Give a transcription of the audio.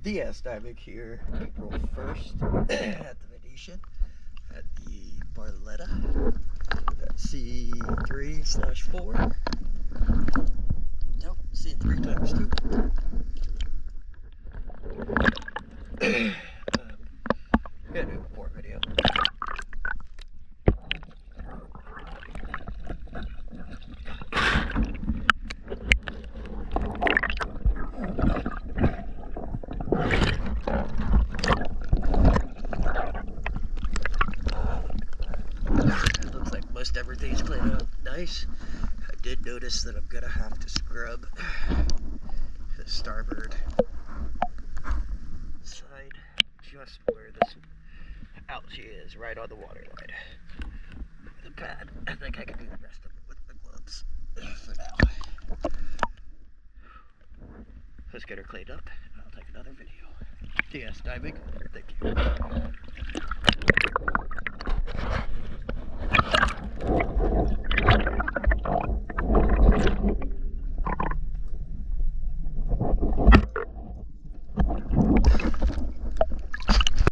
DS diving here, April 1st at the Venetian at the Barletta at C3/4. Nope, C3x2. Gonna do a before video. Looks like most everything's cleaned up nice. I did notice that I'm gonna have to scrub the starboard side just where this algae is, right on the water line. With a pad. I think I can do the rest of it with my gloves for now. Let's get her cleaned up and I'll take another video. DS diving. Thank you.